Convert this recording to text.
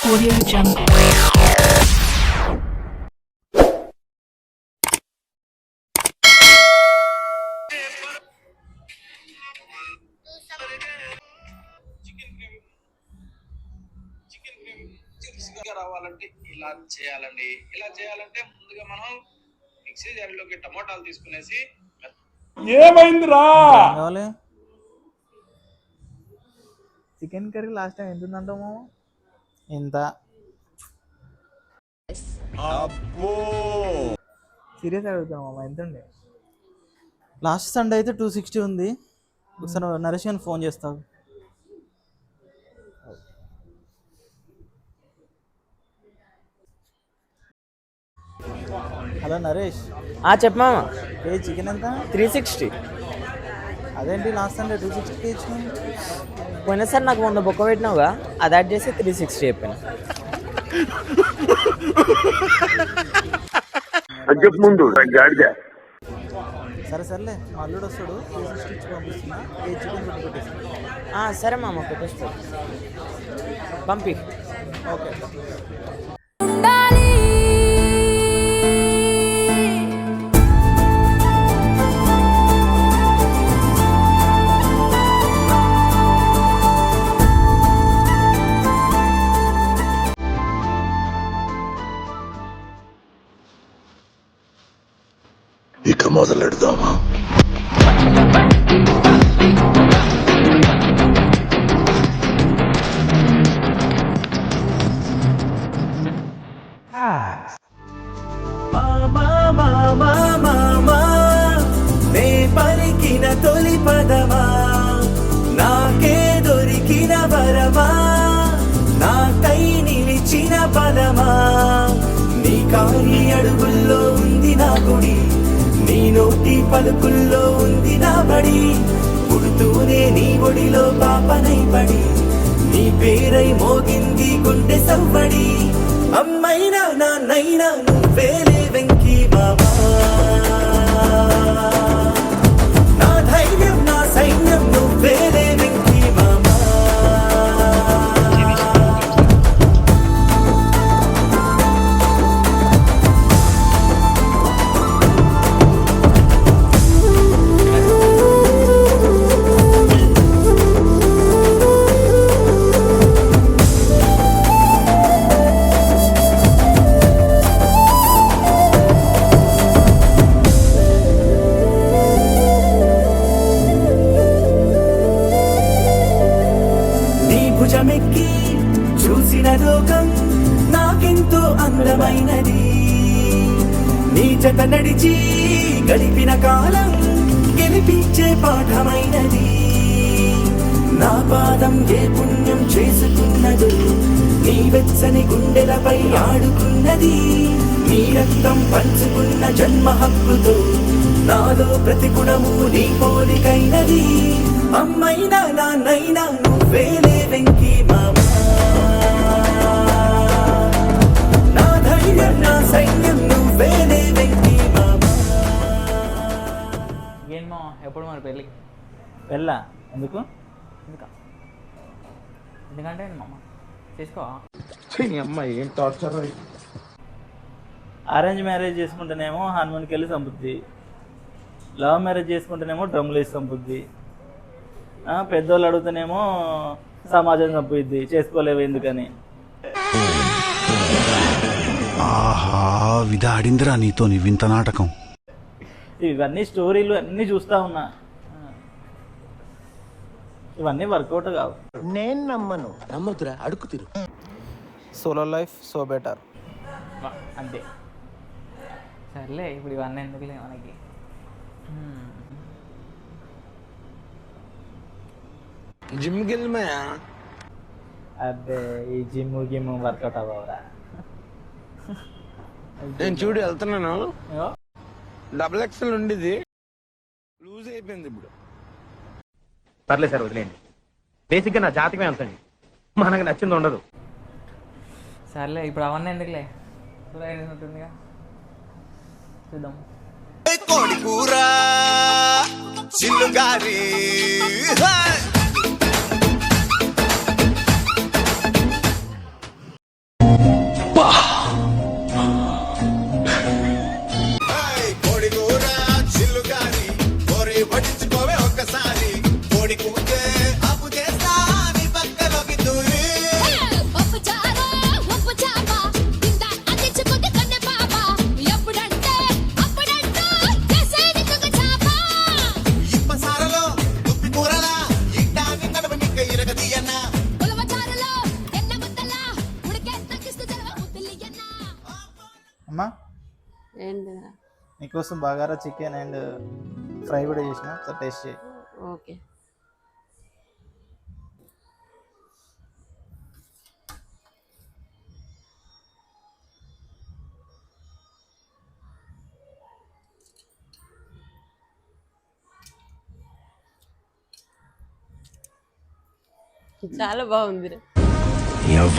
Audio Jungle. రావాలంటే ఇలా చేయాలండి. ఇలా చేయాలంటే ముందుగా మనం మిక్సీ జార్లోకి టమోటాలు తీసుకునేసి ఏమైందిరా కావాలి చికెన్ కర్రీ లాస్ట్ టైం ఎంత ఉందంటాము ఎంత సీరియస్ అడుగుతాం ఎంత ఉండే లాస్ట్ సండే అయితే 260 ఉంది ఒకసారి నరేష్ అని ఫోన్ చేస్తావు హలో నరేష్ చెప్పమా ఏ చికెన్ ఎంత 360. అదేంటి లాస్ట్ సండే 260 ఇచ్చినాం పోయినసారి నాకు 100 బొక్క పెట్టినావుగా అది యాడ్ చేసి 360 చెప్పాను. సరే సర్లే మా అల్లుడు వస్తాడు 360 ఇచ్చి పంపిస్తున్నా ఏ చికెన్ కొట్టి పెట్టేస్తాను సరే మామ పెట్టేస్తా పంపి. ఓకే ఇక మొదలెడదామా? నే పలికిన తొలి పదమా నాకే దొరికిన వరమా నాకై నిలిచిన బలమా నీ కాలి అడుగుల్లో ఉంది నా గుడి నీ నోటి పలుకుల్లో ఉంది నా బడి పుడుతూనే నీ ఒడిలో పాపనై పడి నీ పేరై మోగింది గుండె సవ్వడి అమ్మైనా నాన్నైనా నువ్వేలే వెంకీ బాబా నా ధైర్యం నా సైన్యం నువ్వేలే వెంకీ మామా భుజమెక్కి చూసిన లోకం నాకెంతో అందమైనది నీ జత నడిచి గడిపిన కాలం గెలిపించే పాఠమైనది నా పాదం ఏ పుణ్యం చేసుకున్నదు నీ వెచ్చని గుండెలపై ఆడుకున్నది నీ రక్తం పంచుకున్న జన్మ హక్కుతో నాలో ప్రతి గుణము నీ పోలికైనది అమ్మైనా నాన్నైనా నువ్వేలే వెంకీ మామా నా ధైర్యం నా సైన్యం నువ్వేలే వెంకీ మామా. ఏంమో ఎప్పుడు మరి పెళ్ళి వెళ్ళా ఎందుకు ఎందుకంటే మామ చేసుకో. అరేంజ్ మ్యారేజ్ చేసుకుంటేనేమో హనుమాన్కి వెళ్ళి సంపుద్ది లవ్ మ్యారేజ్ చేసుకుంటేనేమో డ్రమ్లు వేసి సంపుద్ది పెద్దోళ్ళు అడుగుతానేమో సమాజం చంపుద్ది చేసుకోలేవు ఎందుకని ఆహా విధాడిందిరా నీతో నీ వింత నాటకం. ఇవన్నీ స్టోరీలు అన్నీ చూస్తా ఉన్నా ఇవన్నీ వర్కౌట్ కావు. నేను నమ్మదురా అడుగు తిరు సోలో లైఫ్ సో బెటర్ అంతే. సర్లే ఇప్పుడు ఇవన్నీ ఎందుకులే మనకి. జిమ్కి వెళ్ళిమయా అదే ఈ జిమ్ గిమ్ వర్కౌట్ అవ్వరా. నేను చూడు వెళ్తున్నాను ఇగో, XXL ఉండేది లూజ్ అయిపోయింది ఇప్పుడు. పర్లేదు సార్ వదిలేండి. బేసిక్గా నా జాతకమే అంతండి, మనకు నచ్చింది ఉండదు. సర్లే ఇప్పుడు అవన్నీ ఎందుకులే ఉంటుందిగా చూద్దాం. కోడి కూర చిల్లుగారి ఏంటిదా? నీకోసం బగారా చికెన్ అండ్ ఫ్రై కూడా చేసిన, ఒకసారి టేస్ట్ చేయి. ఓకే. చాలా బాగుంది. ఎవరు